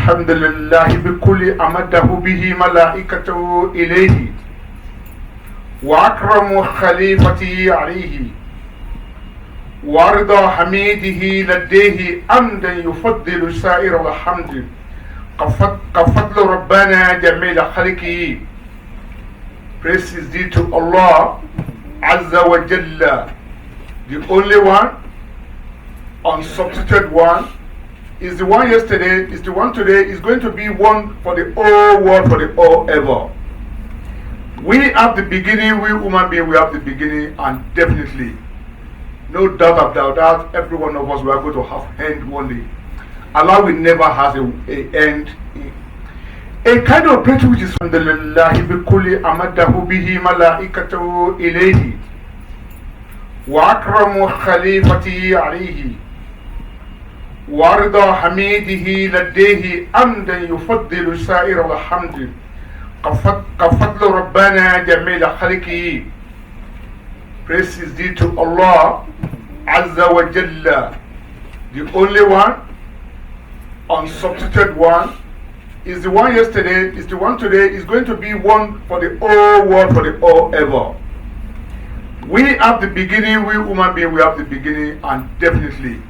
الحمد لله بكل أمده به ملائكته إليه وأكرم خليفته عليه وارضى حميده لديه أمدا يفضل سائر الحمد كفضل ربنا جميل خلقه. Praise is due to Allah Azza wa Jalla, the only one, unsubstituted one, is the one yesterday, is the one today, is going to be one for the whole world, for the whole ever. We have the beginning, we human beings, we have the beginning, and definitely, no doubt about that, every one of us, we are going to have end one day. Allah will never has a end. A kind of prayer which is alhamdulillahi bikulli amadahu bihi malaikatahu ilayhi wa akramu khalifatihi alayhi wa arda hamidihi ladayhi amdan yufaddilu sa'ir alhamd kafadlu rabbana jamil khaliqihi. Praise is due to Allah Azza wa Jalla, the only one, unsubstituted one, is the one yesterday, is the one today, is going to be one for the whole world, for the whole ever. We have the beginning, we human beings, we have the beginning, and definitely,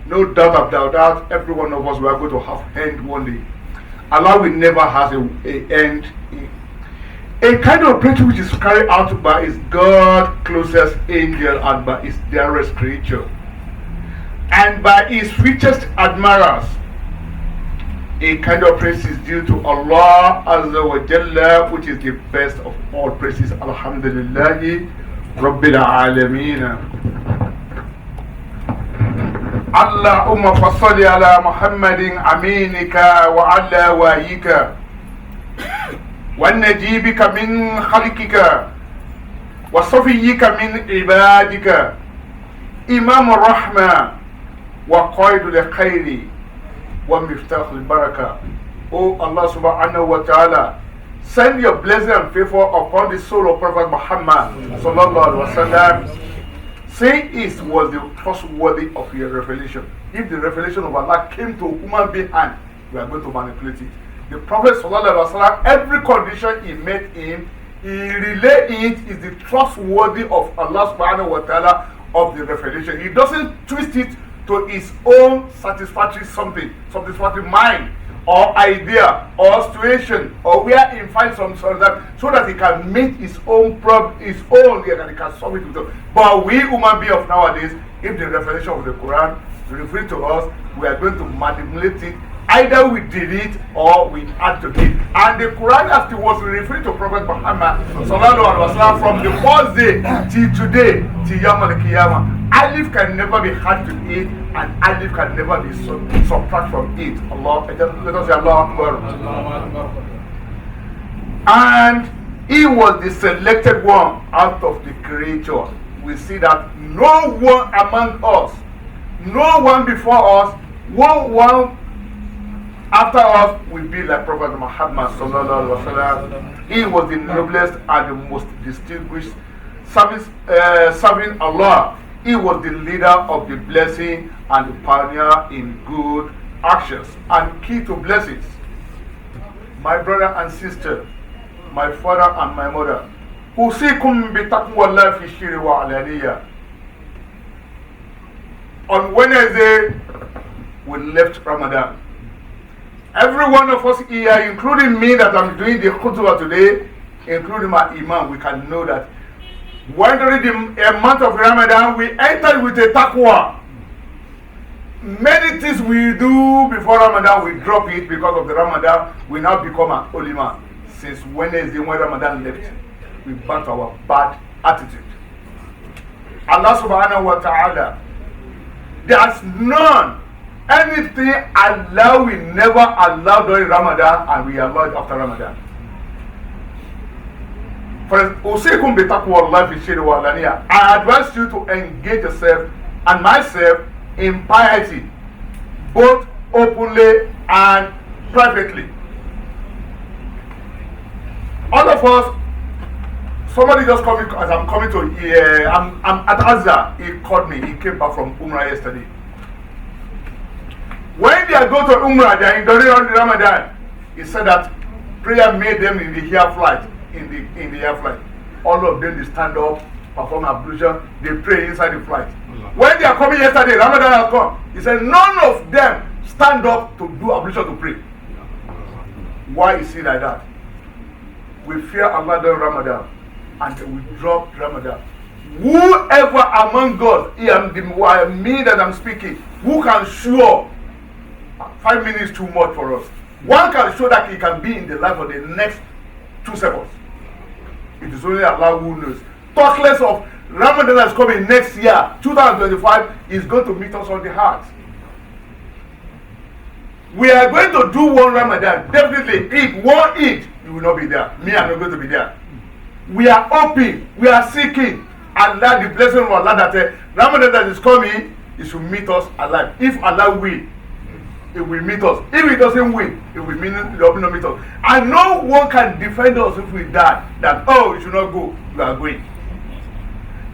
no doubt about that, every one of us, we are going to have end one day. Allah will never has a end. A kind of prayer which is carried out by his God closest angel and by his dearest creature and by his richest admirers. A kind of praise is due to Allah Azza wa Jalla, which is the best of all praises. Alhamdulillahi Rabbil Alameen. Allahumma fassalli ala Muhammadin aminika wa ala wayika wa najibika min khalqika wa safiyika min ibadika imam ar-rahma wa qaidul khairi wa miftah al-barakah. Oh Allah subhanahu wa ta'ala, send your blessing and favor upon the soul of Prophet Muhammad sallallahu alaihi wasallam. Say it was the trustworthy of your revelation. If the revelation of Allah came to a human being and we are going to manipulate it. The Prophet sallallahu alaihi wasallam, every condition he met in, he relayed it is the trustworthy of Allah subhanahu wa ta'ala of the revelation. He doesn't twist it to his own satisfactory satisfactory mind or idea or situation or where he finds some sort of that, so that he can meet his own problem, his own, and he can solve it with it. But we human beings of nowadays, if the revelation of the Quran refer to us, we are going to manipulate it. Either we delete or we add to it. And the Quran afterwards referring to Prophet Muhammad sallallahu alaihi wasallam from the first day till today, till Yawm al-Qiyamah. Alif can never be added to it, and Alif can never be subtracted from it. Allah, let us say Allah Akbar. And he was the selected one out of the creature. We see that no one among us, no one before us, one after us will be like Prophet Muhammad sallallahu alaihi wasallam. He was the noblest and the most distinguished serving Allah. He was the leader of the blessing and the pioneer in good actions and key to blessings. My brother and sister, my father and my mother, usikum bi taqwallahi fi shirri wa alaniya. On Wednesday, we left Ramadan. Every one of us here, including me that I'm doing the khutbah today, including my imam, we can know that when during the month of Ramadan, we entered with a taqwa. Many things we do before Ramadan, we drop it because of the Ramadan. We now become an holy man. Since Wednesday, when Ramadan left, we back to our bad attitude. Allah subhanahu wa ta'ala, there's none. Anything Allah will never allow during Ramadan, and we allow it after Ramadan. For usikum bi taqwallahi fi shirri wa alaniya. I advise you to engage yourself and myself in piety, both openly and privately. All of us, somebody just called me as I'm coming to, I'm at Azza. He called me. He came back from Umrah yesterday. When they are going to Umrah, they are during Ramadan. He said that prayer made them in the air flight. In the air flight, all of them they stand up, perform ablution, they pray inside the flight. When they are coming yesterday, Ramadan has come. He said none of them stand up to do ablution to pray. Why is it like that? We fear Allah during Ramadan, and we drop Ramadan. Whoever among us, me that I'm speaking, who can show 5 minutes too much for us? One can show that he can be in the life of the next 2 seconds. It is only Allah who knows. Talk less of Ramadan that's coming next year, 2025, is going to meet us on the heart. We are going to do one Ramadan, definitely Eid, one Eid, you will not be there. Me, I'm not going to be there. We are hoping, we are seeking Allah, the blessing of Allah that Ramadan that is coming, it should meet us alive. If Allah will, it will meet us. If it doesn't will, it will not meet us. And no one can defend us if we die. That, oh, you should not go, you are going.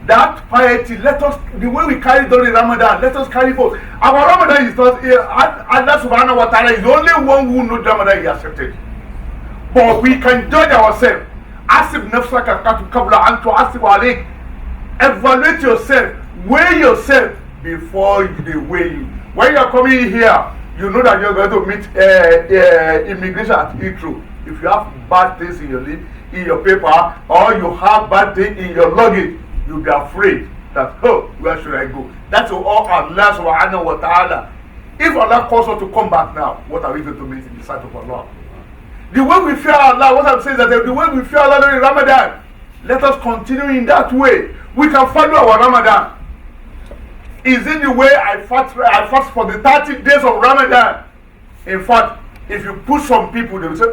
That piety, let us, the way we carry during Ramadan, let us carry forth. Our Ramadan is not, Allah subhanahu wa ta'ala is the only one who knows Ramadan is accepted. But we can judge ourselves. Asib nafsaka kabla an tu'asib alayk. Evaluate yourself, weigh yourself before they weigh you. When you are coming here, you know that you are going to meet immigration at Heathrow. If you have bad things in your paper, or you have bad things in your luggage, you'll be afraid that, oh, where should I go? That's all Allah subhanahu wa ta'ala. If Allah calls us to come back now, what are we going to meet in the sight of Allah? The way we fear Allah, what I'm saying is that the way we fear Allah during Ramadan, let us continue in that way. We can follow our Ramadan. Is it the way I fast for the 30 days of Ramadan? In fact, if you push some people, they will say,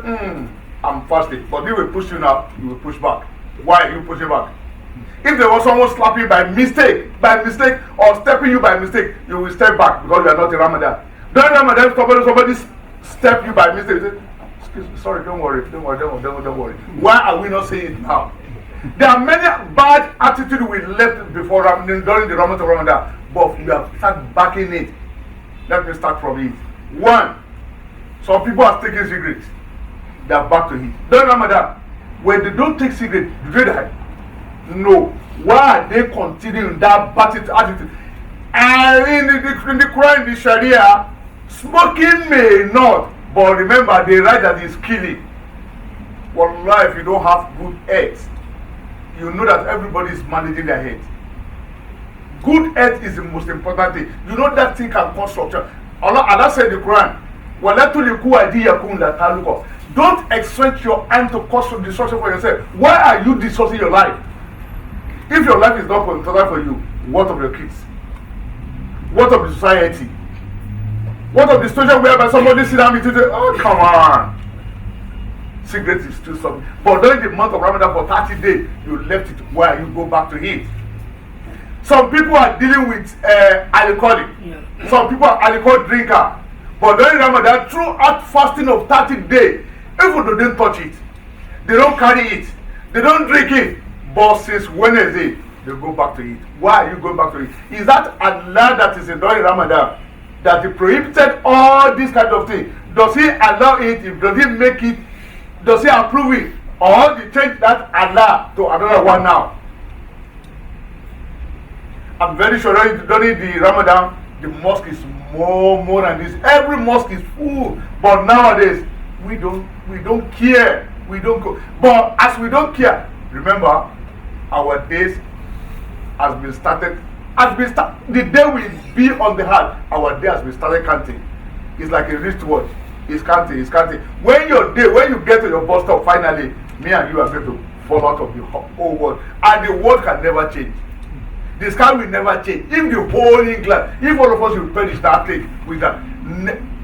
I'm fasting. But they will push you now, you will push back. Why are you pushing back? If there was someone slapping you by mistake, or stepping you by mistake, you will step back because you are not in Ramadan. During Ramadan, somebody step you by mistake, you say, excuse me, sorry, don't worry. Why are we not saying it now? There are many bad attitudes we left before Ramadan, during the Ramadan, but you have started backing it. Let me start from it. One, some people are taking cigarettes. They are back to it. During Ramadan, when they don't take cigarettes, do they die? No. Why are they continuing that bad attitude? And in the Quran, in the Sharia, smoking may not, but remember, the right that is killing. Wallah, if you don't have good health, you know that everybody is managing their head. Good health is the most important thing. You know that thing can cause structure. Allah said in the Quran, don't extend your hand to cause destruction for yourself. Why are you destroying your life? If your life is not important for you, what of your kids? What of the society? What of the situation whereby somebody sit down with you and say, oh, come on. Cigarette is still something. But during the month of Ramadan for 30 days, you left it. Why? You go back to it. Some people are dealing with alcoholic. Yeah. Some people are alcohol drinker. But during Ramadan, throughout fasting of 30 days, even though they don't touch it, they don't carry it, they don't drink it, but since Wednesday, they go back to it. Why are you going back to it? Is that Allah that is in during Ramadan, that He prohibited all this kind of thing? Does He allow it? Does He make it? Does He approve it? Or He change that Allah to another one now? I'm very sure during the Ramadan, the mosque is more than this. Every mosque is full. But nowadays, we don't care. We don't go. But as we don't care, remember, our days has been started. The day we be on the heart, our day has been started counting. It's like a wristwatch. It's counting. When you get to your bus stop, finally, me and you are going to fall out of the whole world. And the world can never change. The sky will never change. If the whole England, if all of us will perish that thing with that,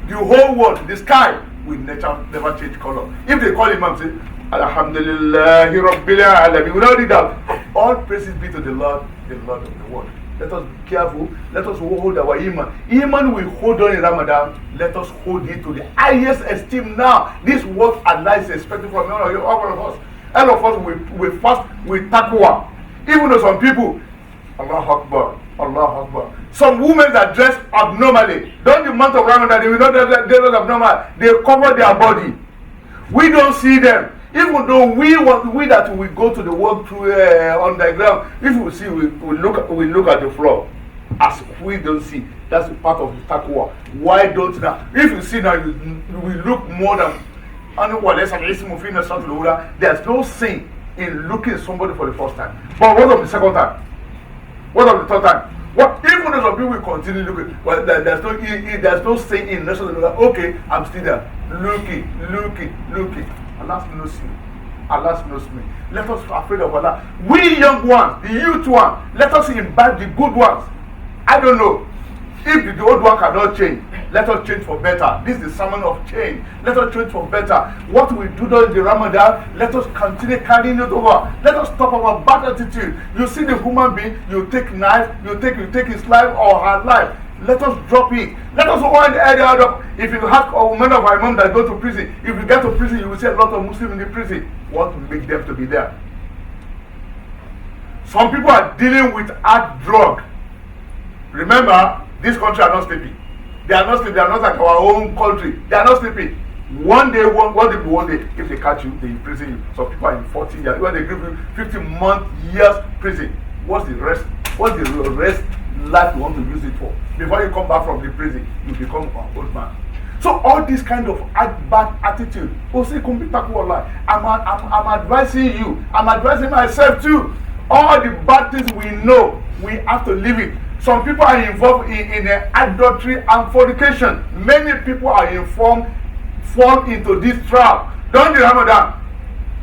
the whole world, the sky will never change color. If they call Imam, say, Alhamdulillah, Rabbil Alamin, without it doubt, all praises be to the Lord of the world. Let us be careful. Let us hold our Iman. Iman we hold on in Ramadan. Let us hold it to the highest esteem now. This is what Allah is expecting from all of us. All of us we fast with taqwa. Even though some people, Allah Akbar, Allah Akbar. Some women that dress abnormally. During the month of Ramadan, they will not dress abnormal. They cover their body. We don't see them. Even though we that we go to the work through underground, if we see, we look at the floor. As we don't see, that's part of the taqwa. Why don't now? If you see now, we look more than. There's no sin in looking at somebody for the first time. But what of the second time? What of the third time? What even if some people will continue looking? Well, there's no sin in okay, I'm still there. Looking. Allah knows you. Allah knows me. Let us be afraid of Allah. We young ones, the youth ones, let us imbibe the good ones. I don't know. If the old one cannot change, let us change for better. This is the sermon of change. Let us change for better. What we do during the Ramadan, let us continue carrying it over. Let us stop our bad attitude. You see the human being, you take knife, you take his life or her life. Let us drop it. Let us wind the area up. If you have a woman of our mom that go to prison, if you get to prison, you will see a lot of Muslims in the prison. What will make them to be there? Some people are dealing with hard drug. Remember, this country are not sleeping. They are not sleeping. They are not like our own country. They are not sleeping. One day, if they catch you, they imprison you. Some people are in 14 years. When they give you 15 years prison, what's the rest? What's the rest life you want to use it for? Before you come back from the prison, you become an old man. So all this kind of bad attitude, I'm advising you. I'm advising myself too. All the bad things we know, we have to leave it. Some people are involved in adultery and fornication. Many people are fall into this trap. During the Ramadan,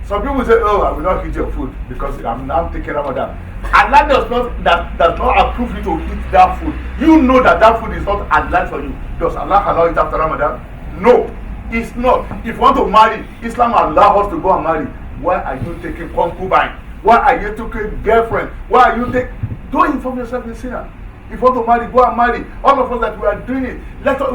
some people say, "Oh, I will not eat your food because I'm now taking Ramadan." Allah does not approve you to eat that food. You know that food is not halal for you. Does Allah allow it after Ramadan? No, it's not. If you want to marry, Islam allows us to go and marry. Why are you taking concubine? Why are you taking girlfriend? Why are you taking? Don't inform yourself in sinner. If you want to marry, go and marry. All of us that we are doing it,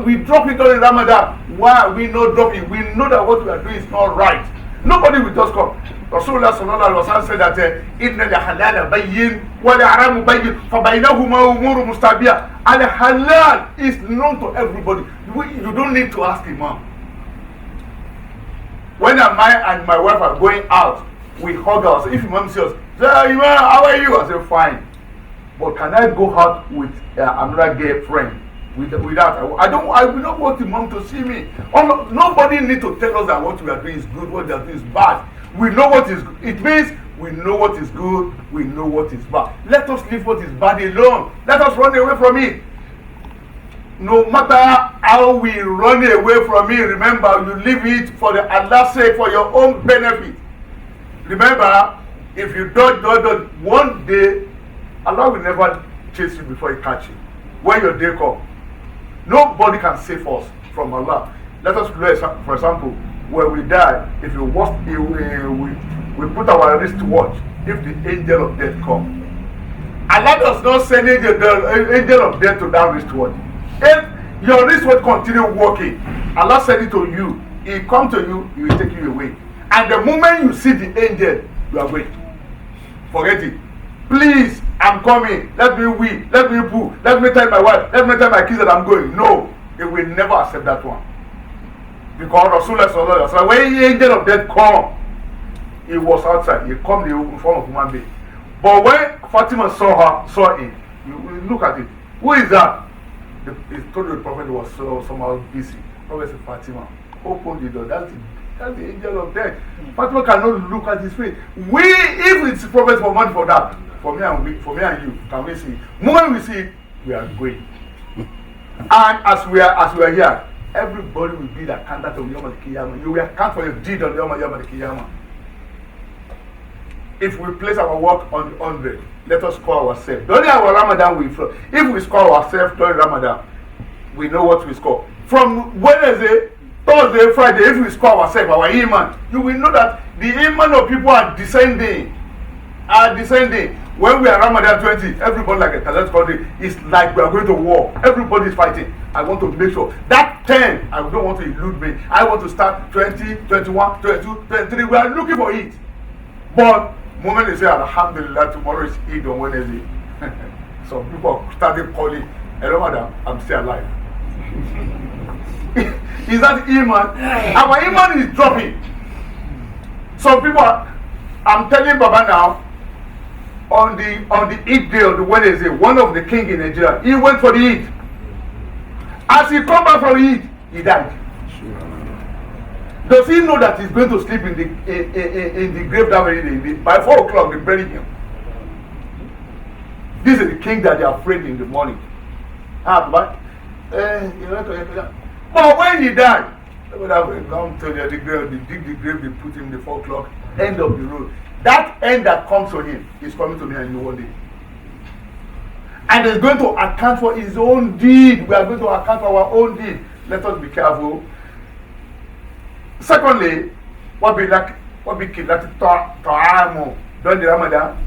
we drop it during Ramadan. Why are we not dropping? We know that what we are doing is not right. Nobody will just come. Rasulullah sallallahu alaihi wasallam said that inna al-halal bayyin wa al-haram bayyin fa baynahuma umur mustabiha. Al-halal is known to everybody. You don't need to ask imam. When I and my wife are going out, we hug us. If imam says, "Imam, how are you?" I say, "Fine." But can I go out with another gay friend? With that, I will not want imam to see me. Nobody need to tell us that what we are doing is good, what we are doing is bad. We know what is good. It means we know what is good, we know what is bad. Let us leave what is bad alone. Let us run away from it. No matter how we run away from it, remember, you leave it for the Allah's sake, for your own benefit. Remember, if you don't, one day, Allah will never chase you before He catch you. When your day comes, nobody can save us from Allah. Let us look, for example, when we die, if you watch, we put our wristwatch. If the angel of death comes, Allah does not send the angel of death to that wristwatch. If your wristwatch continue working, Allah send it to you. He come to you, He will take you away. And the moment you see the angel, you are going. Forget it. Please, I'm coming. Let me weep. Let me poo. Let me tell my wife. Let me tell my kids that I'm going. No, He will never accept that one. Because Rasulullah sallallahu alaihi wasallam, when the angel of death come, he was outside. He come in form of human being. But when Fatima saw him, you look at it. Who is that? He told the prophet he was somehow busy. Prophet said, Fatima, open the door. That's the angel of death. Fatima cannot look at his face. If it's prophet for money for that, for me and you, can we see? When we see, we are going. And as we are here, everybody will be the candidate of Yom Al-Qiyamah. You will account for your deed on Yom Al-Qiyamah. If we place our work on 100, let us score ourselves. During our Ramadan, if we score ourselves during Ramadan, we know what we score. From Wednesday, Thursday, Friday, if we score ourselves, our iman, you will know that the iman of people are descending. When we are Ramadan 20, everybody like a talent country, it's like we are going to war. Everybody is fighting. I want to make sure that 10, I don't want to elude me. I want to start 20, 21, 22, 23. We are looking for it. But moment they say, Alhamdulillah, tomorrow is Eid on Wednesday. Some people started calling, hello madam, I'm still alive. Is that iman? Our iman is dropping. Some people I'm telling Baba now, on the Eid day, on the Wednesday, one of the king in Nigeria, he went for the Eid. As he come back from Eid, he died. Does he know that he's going to sleep in the grave that very day? By 4 o'clock, they bury him. This is the king that they are afraid in the morning. But when he died, they would have come to the grave, they dig the grave, they put him in the 4 o'clock, end of the road. That end that comes to him is coming to me and you one day. And he's going to account for his own deed. We are going to account for our own deed. Let us be careful. Secondly, what we keep like ta'amu during the Ramadan.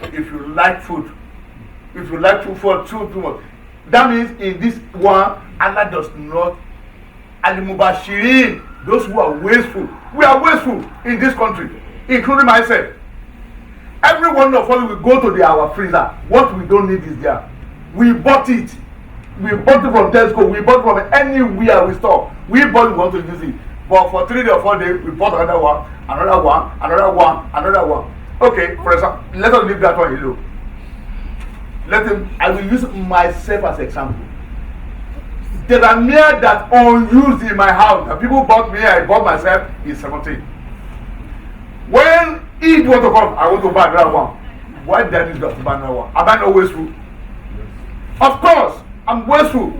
If you like food, for too much, that means in this one, Allah does not al-mubashirin, those who are wasteful. We are wasteful in this country, including myself. Every one of us will go to our freezer. What we don't need is there. We bought it. We bought it from Tesco. We bought it from anywhere we store. We bought it, we want to use it. But for 3 or 4 days, we bought another one, another one, another one, another one. Okay, for example, let us leave that one alone. I will use myself as example. There are mere that unused in my house that people bought me, I bought myself is 17. When Eid want to come, I want to buy another one. Why did I need to buy another one? Am I not wasteful? Of course, I'm wasteful.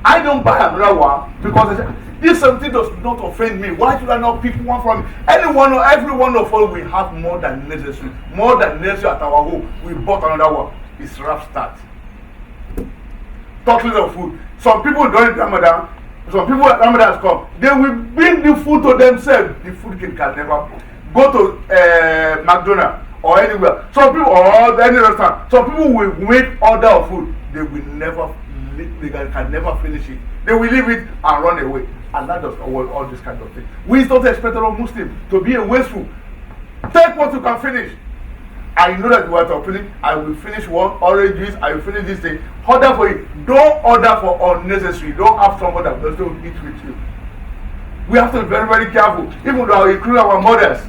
I don't buy another one because this 17 does not offend me. Why should I not pick one from every one of us? We have more than necessary. More than necessary at our home. We bought another one. It's rough start. Talking of food. Some people during Ramadan, some people at Ramadan come, they will bring the food to themselves. The food can never go to McDonald's or anywhere. Some people or any restaurant. Some people will make order of food. They can never finish it. They will leave it and run away. And that does not want all this kind of thing. We don't expect a Muslim to be a wasteful. Take what you can finish. I know that you want to finish. I will finish one orange juice. I will finish this thing. Order for it. Don't order for unnecessary. Don't have someone that doesn't eat with you. We have to be very, very careful. Even though I include our mothers,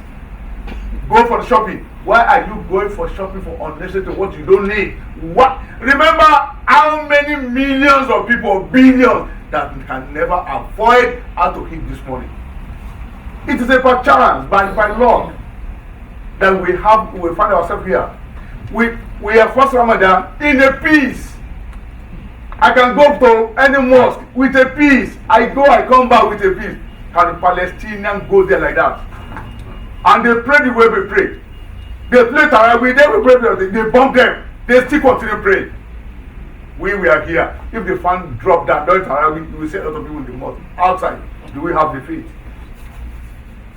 go for shopping. Why are you going for shopping for unnecessary what you don't need? What? Remember how many millions of people, billions, that can never avoid how to eat this morning. It is a by chance, by law, that we find ourselves here. We are first Ramadan in a peace. I can go to any mosque with a peace. I come back with a peace. Can the Palestinians go there like that? And they pray the way we pray. They play Tarawih, they pray, they bomb them. They still continue praying. We are here. If the fan drop down during Tarawih, we will see a lot of people in the mosque. Outside, do we have the faith?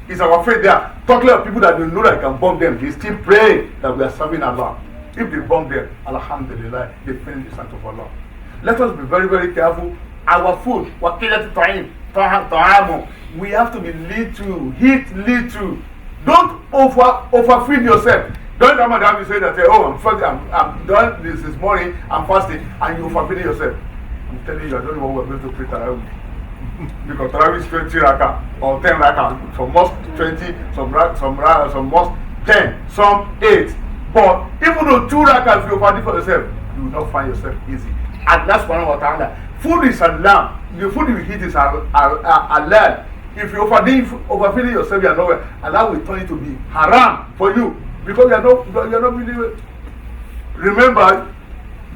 It's our faith there. Talking of people that they know that can bomb them, they still pray that we are serving Allah. If they bomb them, Alhamdulillah, they finish the sight of Allah. Let us be very, very careful. Our food, we have to be little, eat little. Don't overfeed yourself. Don't Ramadan you say that, oh, I'm done this morning, I'm fasting, and you overfeed yourself. I'm telling you, I don't know what we're going to pray Tarawih. Because Tarawih is 20 raka or 10 raka. Some mosque 20, some mosque 10, some 8. But even though 2 raka, if you overfeed for yourself, you will not find yourself easy. And that's one of our ta'ala. Food is halal. The food you eat is halal. If you overfeeding yourself, you are nowhere. Allah will turn it to be haram for you because you are not really. Remember,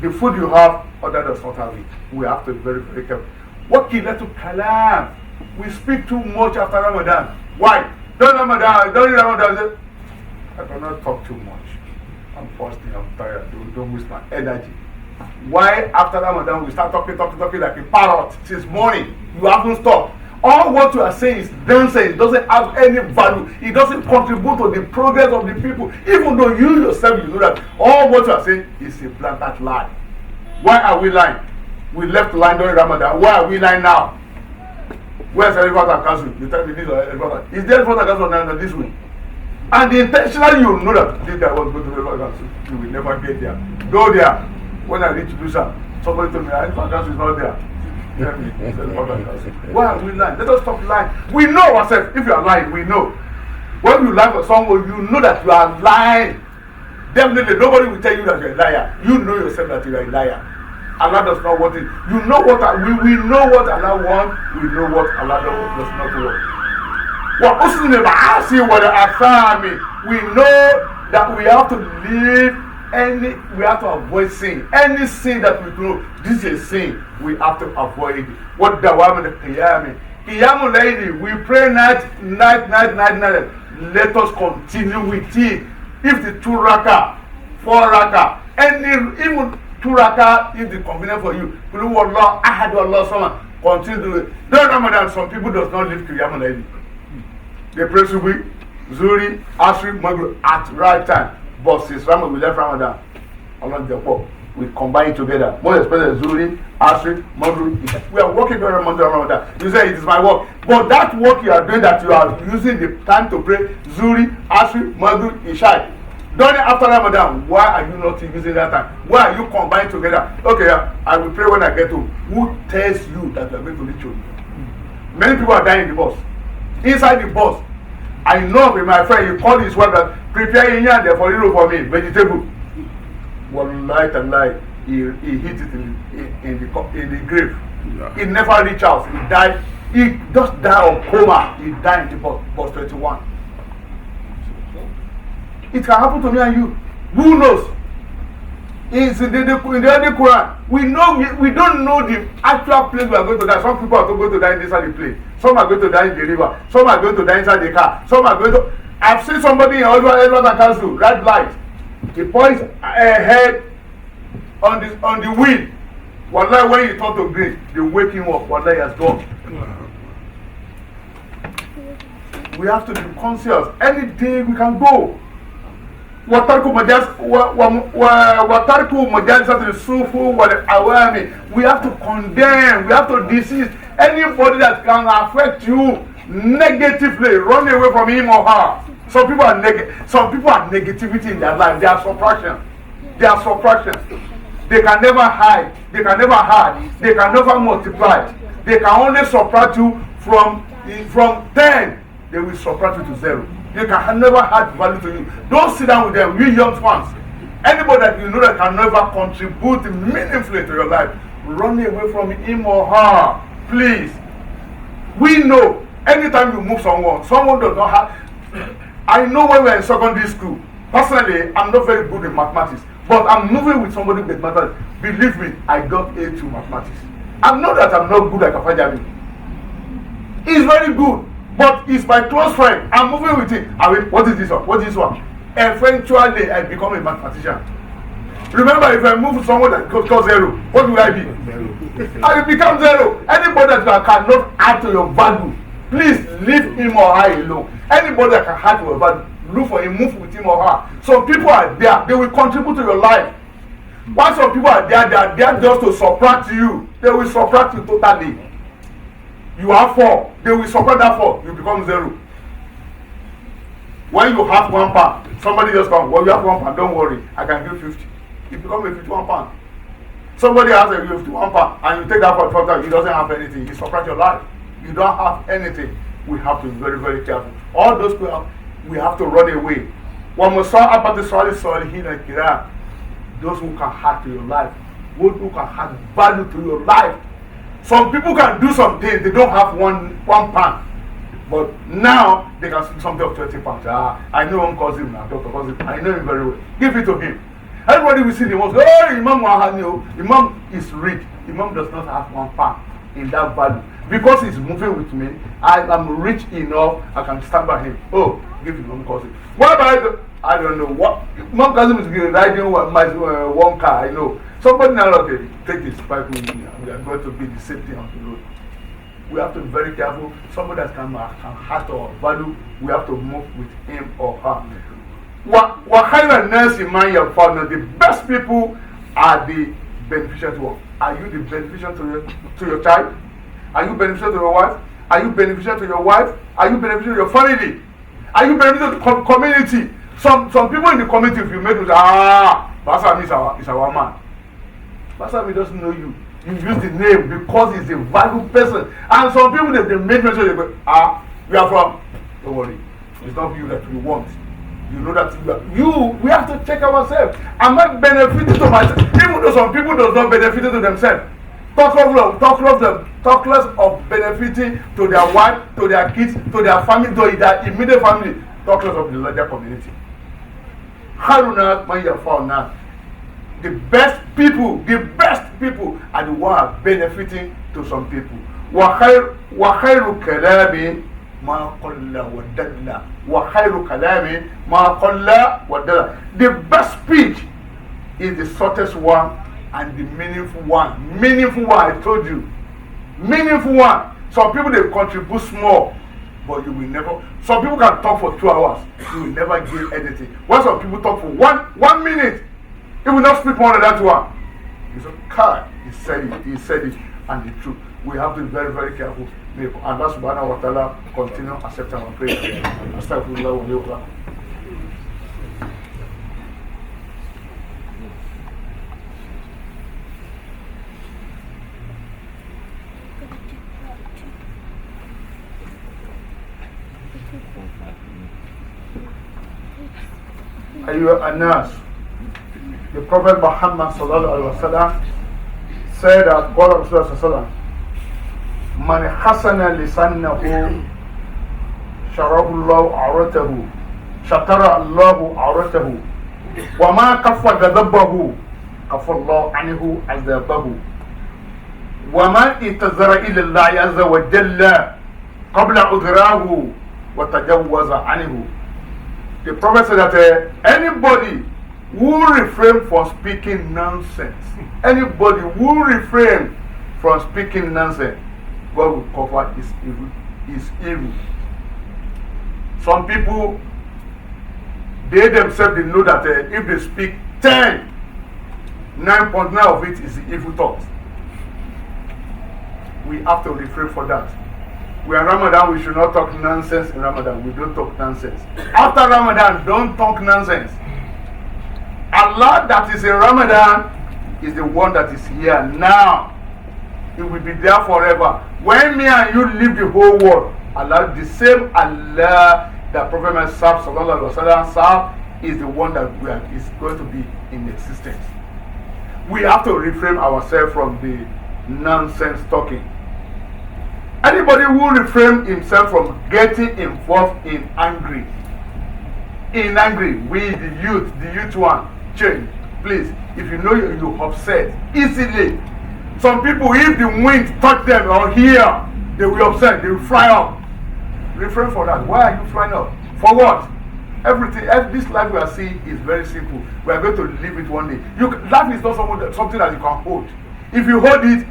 the food you have, other does not have it. We have to be very, very careful. What can that to kalam? We speak too much after Ramadan. Why? During Ramadan, I cannot talk too much. I'm fasting. I'm tired. Don't waste my energy. Why after Ramadan we start talking like a parrot since morning? You haven't stopped. All what you are saying is nonsense. It doesn't have any value. It doesn't contribute to the progress of the people. Even though you yourself, you know that all what you are saying is a blatant lie. Why are we lying? We left lying during Ramadan. Why are we lying now? Where's the Elephant Council? You tell me this or Elephant. Is there Elephant Council now this way? And intentionally you know that this guy wants to go to the Elephant Council. You will never get there. Go there. when I reach Lusa, somebody told me, I Bank is not there. Why are we lying? Let us stop lying. We know ourselves. If you are lying, we know. When you lie for someone, you know that you are lying. Definitely, nobody will tell you that you're a liar. You know yourself that you are a liar. Allah does not want it. You know what we know what Allah wants. We know what Allah does not want. We know that we have to live we have to avoid sin. Any sin that we do, this is a sin. We have to avoid it. What dawam the Qiyamul Layli, we pray night. Let us continue with it. If the 2 raka, 4 raka, even 2 raka, if it's convenient for you, Allah, Ahad Allah, someone continue to do it. During Ramadan, some people does not live Qiyamul Layli. They pray Subi, Zuri, Asri, Maghrib at right time. But since Ramadan, we left Ramadan, Allah therefore we combine it together. More especially Zuri, Asri, Maghrib. We are working during Ramadan. You say it is my work, but that work you are doing, that you are using the time to pray Zuri, Asri, Maghrib, Isha. During after Ramadan, why are you not using that time? Why are you combined together? Okay, I will pray when I get home. Who tells you that you are going to reach home? Many people are dying in the bus. Inside the bus, I know with my friend, he called his wife that prepare Inya there for you for me, vegetable. One night and night, he hit it in the grave. Yeah. He never reached out. He died. He just died of coma. He died in the bus 21. It can happen to me and you. Who knows? It's in the Quran. We don't know the actual place we are going to die. Some people are going to die inside the plane. Some are going to die in the river. Some are going to die inside the car. Some are going to. I've seen somebody in Edward Council, red light. He points ahead on the wheel. Wallahi, when you turn to green, they wake him up. Wallahi, he has gone. We have to be conscious. Any day we can go. وَتَرْكُ مَجَالِسَةِ السُّوفُ وَالْأَوَامِ. We have to condemn, we have to desist anybody that can affect you negatively. Run away from him or her. Some people are negativity in their life. They are suppression. They can never hide. They can never hide. They can never multiply. They can only subtract you from 10. They will subtract you to 0. They can never add value to you. Don't sit down with them. We young ones. Anybody that you know that can never contribute meaningfully to your life, run away from him or her. Please. We know anytime you move someone does not have. I know when we were in secondary school, personally, I'm not very good in mathematics, but I'm moving with somebody with mathematics. Believe me, I got A2 mathematics. I know that I'm not good at Kafajabi. He's very good. But he's my close friend. I'm moving with him. What is this one? What is this one? Eventually, I become a mathematician. Remember, if I move with someone that goes 0, what will I be? I will become 0. Anybody that cannot add to your value, please leave him or her alone. Anybody that can add to your value, look for him, move with him or her. Some people are there. They will contribute to your life. While some people are there, they are there just to subtract you. They will subtract you totally. You have 4, they will subtract that 4, you become 0. When you have £1, somebody just comes, well, you have £1, don't worry, I can give 50. You become a £51. Somebody has a £51, and you take that for $12, he doesn't have anything, he subtract your life. You don't have anything. We have to be very, very careful. All those people, we have to run away. Those who can add to your life, those who can add value to your life. Some people can do some things, they don't have one pound. But now they can do something of 20 pounds. I know one cousin, Dr. Cousin, I know him very well. Give it to him. Everybody will see the most. Oh, Imam is rich. Imam does not have 1 pound in that value. Because he's moving with me, I am rich enough, I can stand by him. Oh, give it to Imam Cousin. What about I don't know what Imam Cousin is riding my 1 car, I know. Somebody now, okay, take this bike with me. We are going to be the same thing on the road. We have to be very careful. Somebody that can have our value, we have to move with him or her. The best people are the beneficial to us. Are you the beneficial to your child? Are you beneficial to your wife? Are you beneficial to your wife? Are you beneficial to your family? Are you beneficial to the community? Some people in the community, if you make it, Pastor is our man. Pastor doesn't know you. You use the name because he's a valuable person. And some people, they make mention, they go, we are from. Don't worry. It's not you that we want. You know that we have to check ourselves. Am I benefiting to myself? Even though some people does not benefit to themselves. Talk less of benefiting to their wife, to their kids, to their family, to their immediate family. Talk less of the larger community. Haruna Mayafana. The best people are the ones benefiting to some people. وَخَيْرُ كَلَامِ مَا قَلَّ وَدَلَّ وَخَيْرُ كَلَامِ مَا قَلَّ وَدَلَّ. The best speech is the shortest one and the meaningful one. Meaningful one, I told you. Meaningful one. Some people, they contribute small, but you will never. Some people can talk for 2 hours. You will never gain anything. When some people talk for one minute, he will not speak more than that one. He said, God, he said it, and the truth. We have to be very, very careful. May Allah subhanahu wa ta'ala continue accepting our prayer. Astaghfirullah wa lillahi. Ayyuha an-nas. The Prophet Muhammad sallallahu alaihi wasallam said that God of Rasulullah Man hasana lisanahu sharahullahu awratahu shatara Allahu awratahu wa ma kaffa ghadabahu kafallahu anhu azabahu wa man itazara ila Allah azza wa jalla qabla udrahu wa tajawwaza anhu. The Prophet said that anybody who refrain from speaking nonsense, anybody who refrain from speaking nonsense, God will cover his evil. Some people, they themselves, they know that if they speak 10, 9.9 of it is evil thoughts. We have to refrain for that. We are Ramadan, we should not talk nonsense in Ramadan. We don't talk nonsense. After Ramadan, don't talk nonsense. Allah that is in Ramadan is the one that is here now. He will be there forever. When me and you leave the whole world, Allah, the same Allah that Prophet Muhammad sallallahu alaihi wasallam is the one that is going to be in existence. We have to refrain ourselves from the nonsense talking. Anybody who refrain himself from getting involved in angry, we the youth one, change. Please, if you know you're upset, easily. Some people, if the wind touch them or here, they will upset, they will fly up. Refrain for that. Why are you flying up? For what? Everything, this life we are seeing is very simple. We are going to live it one day. Life is not something that you can hold. If you hold it,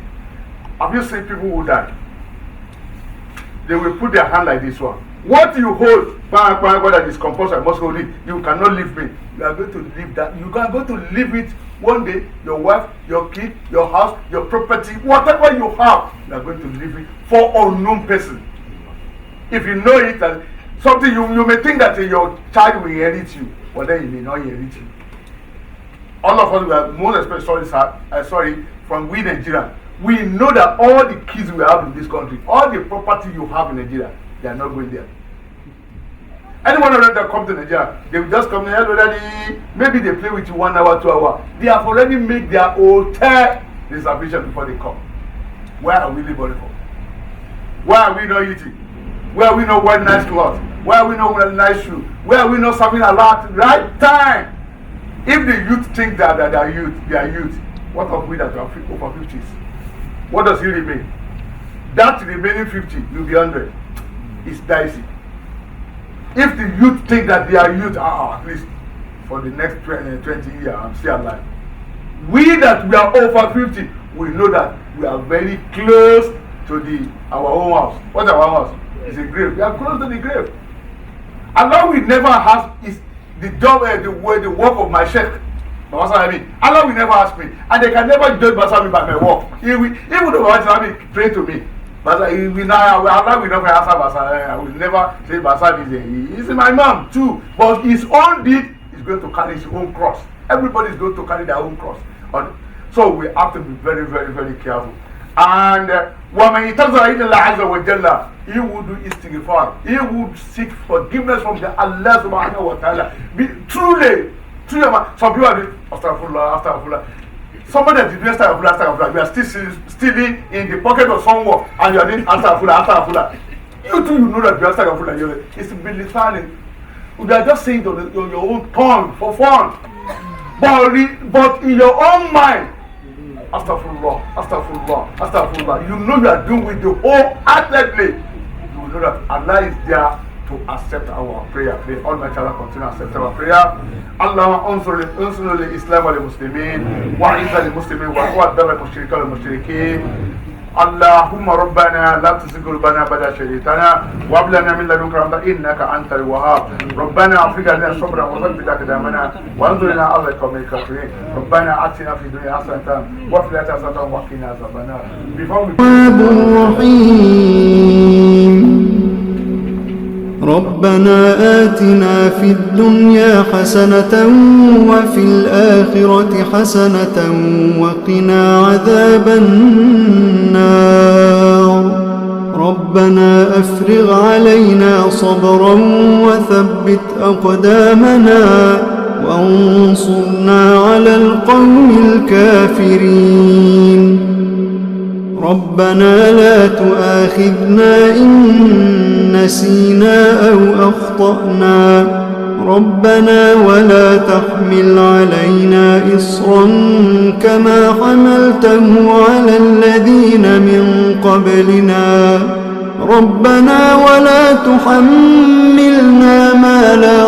have you seen people who die? They will put their hand like this one. What you hold, that is compulsory, I must hold it. You cannot leave me. You are going to leave that. You are going to leave it one day. Your wife, your kid, your house, your property, whatever you have, you are going to leave it for unknown person. If you know it as something, you may think that your child will inherit you, but then he may not inherit you. All of us, we are most especially from we Nigerians. We know that all the kids we have in this country, all the property you have in Nigeria, they are not going there. Anyone of them that come to Nigeria, they will just come here already. Maybe they play with you 1 hour, 2 hours. They have already made their hotel reservation before they come. Where are we living for? Why are we not eating? Where are we not wearing nice clothes? Why are we not wearing nice shoes? Where are we not serving a lot right time? If the youth think that they are youth, what of we that are over 50s? What does he remain? That remaining 50, you'll be 100. It's dicey. If the youth think that they are youth, at least for the next 20 years, I'm still alive. We that we are over 50, we know that we are very close to our own house. What's our house? It's a grave. We are close to the grave. Allah will never ask is the job, the work of my sheikh. Allah will never ask me, and they can never judge Basami by my work. Even though Basami pray to me, but Allah will never answer Basami. I will never say Basami is my mom too. But his own deed is going to carry his own cross. Everybody is going to carry their own cross. So we have to be very, very, very careful. And وَمَنْ يَتَزَرَ إِلَى اللَّهِ عَزَّ وَجَلَّ, he would do istighfar, he would seek forgiveness from the Allah subhanahu wa ta'ala. Truly, some people are doing astaghfirullah. Somebody that is doing astaghfirullah, you are still stealing in the pocket of someone and you are doing astaghfirullah. You too, you know that you are astaghfirullah. It's belittling. You are just saying it on your own tongue for fun. But in your own mind, astaghfirullah. You know you are doing with the whole heartedly. You know that Allah is there to accept our prayer. May Almighty Allah continue to accept our prayer. Allahumma ansur al-Islam wal-Muslimin wa izza al-Muslimin wa adhar al-mushrikin wal-mushrikin. اللهم ربنا لا تزغ قلوبنا بعد إذ هديتنا وهب لنا من لدنك رحمة إنك أنت الوهاب. ربنا أفرغ علينا صبرا وثبت أقدامنا وانصرنا على القوم الكافرين. ربنا آتنا في الدنيا حسنة وفي الآخرة حسنة وقنا عذاب النار. ربنا آتنا في الدنيا حسنة وفي الآخرة حسنة وقنا عذاب النار. ربنا أفرغ علينا صبرا وثبت أقدامنا وانصرنا على القوم الكافرين. ربنا لا تؤاخذنا إن نسينا أو أخطأنا. ربنا ولا تحمل علينا إصرا كما حملته على الذين من قبلنا. ربنا ولا تحملنا ما لا